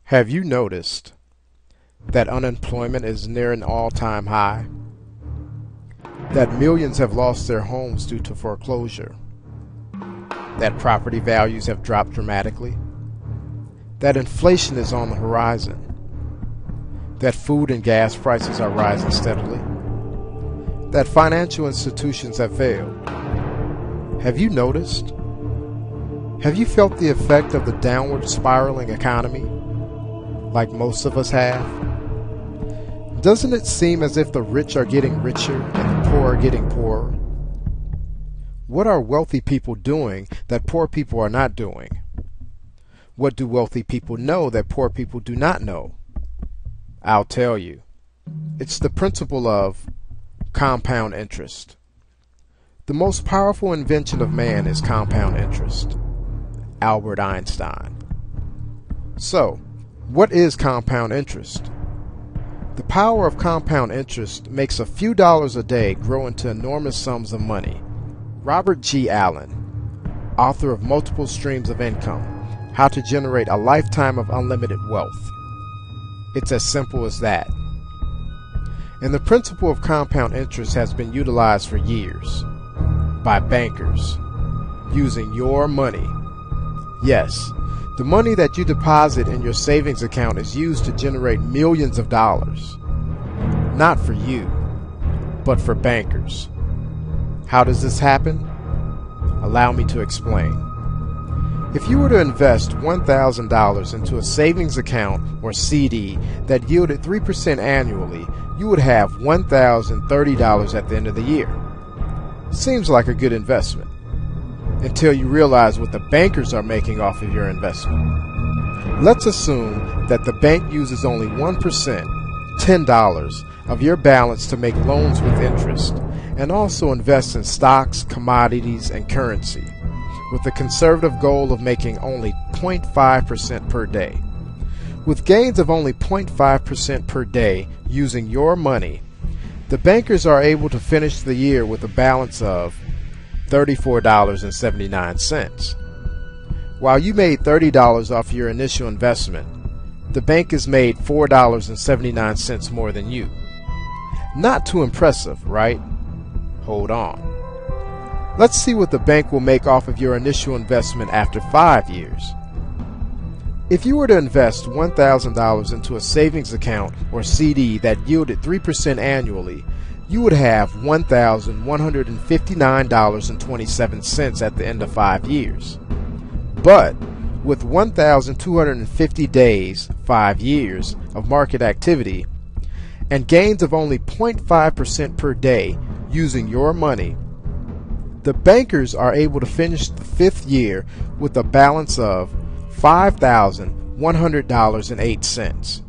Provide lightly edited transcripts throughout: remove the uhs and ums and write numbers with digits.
Have you noticed that unemployment is near an all-time high? That millions have lost their homes due to foreclosure? That property values have dropped dramatically? That inflation is on the horizon? That food and gas prices are rising steadily? That financial institutions have failed? Have you noticed? Have you felt the effect of the downward spiraling economy, like most of us have? Doesn't it seem as if the rich are getting richer and the poor are getting poorer? What are wealthy people doing that poor people are not doing? What do wealthy people know that poor people do not know? I'll tell you. It's the principle of compound interest. The most powerful invention of man is compound interest. Albert Einstein. So, what is compound interest? The power of compound interest makes a few dollars a day grow into enormous sums of money. Robert G. Allen, author of Multiple Streams of Income, How to Generate a Lifetime of Unlimited Wealth. It's as simple as that. And the principle of compound interest has been utilized for years by bankers using your money. Yes, the money that you deposit in your savings account is used to generate millions of dollars. Not for you, but for bankers. How does this happen? Allow me to explain. If you were to invest $1,000 into a savings account or CD that yielded 3% annually, you would have $1,030 at the end of the year. Seems like a good investment, until you realize what the bankers are making off of your investment. Let's assume that the bank uses only 1%, $10, of your balance to make loans with interest, and also invest in stocks, commodities, and currency, with the conservative goal of making only 0.5% per day. With gains of only 0.5% per day using your money, the bankers are able to finish the year with a balance of $34.79. While you made $30 off your initial investment, the bank has made $4.79 more than you. Not too impressive, right? Hold on. Let's see what the bank will make off of your initial investment after 5 years. If you were to invest $1,000 into a savings account or CD that yielded 3% annually, you would have $1,159.27 at the end of 5 years. But with 1,250 days, 5 years, of market activity, and gains of only 0.5% per day using your money, the bankers are able to finish the 5th year with a balance of $5,100.08.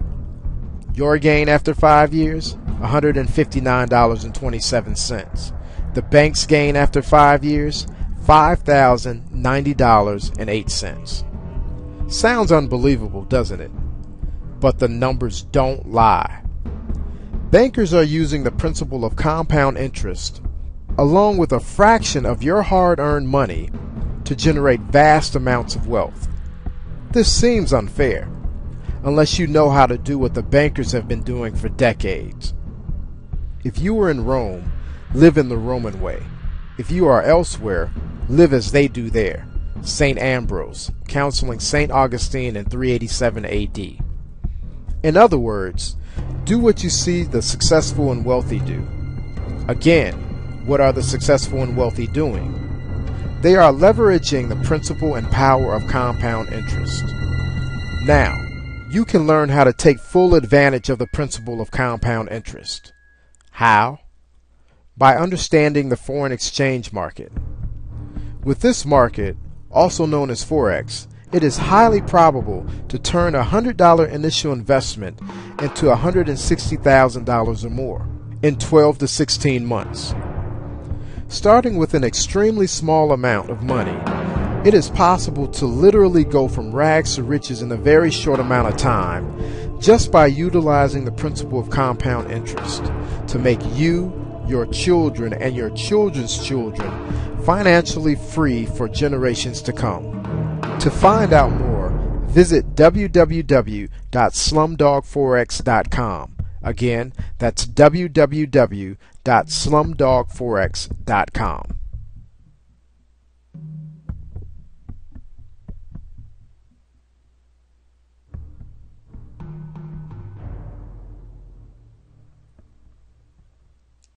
Your gain after 5 years, $159.27. The bank's gain after 5 years, $5,090.08. Sounds unbelievable, doesn't it? But the numbers don't lie. Bankers are using the principle of compound interest, along with a fraction of your hard-earned money, to generate vast amounts of wealth. This seems unfair, unless you know how to do what the bankers have been doing for decades. If you were in Rome, live in the Roman way. If you are elsewhere, live as they do there. St. Ambrose, counseling St. Augustine in 387 AD. In other words, do what you see the successful and wealthy do. Again, what are the successful and wealthy doing? They are leveraging the principle and power of compound interest. Now, you can learn how to take full advantage of the principle of compound interest. How? By understanding the foreign exchange market. With this market, also known as Forex, it is highly probable to turn a $100 initial investment into $160,000 or more in 12 to 16 months. Starting with an extremely small amount of money, it is possible to literally go from rags to riches in a very short amount of time just by utilizing the principle of compound interest to make you, your children, and your children's children financially free for generations to come. To find out more, visit www.slumdogforex.com. Again, that's www.slumdogforex.com.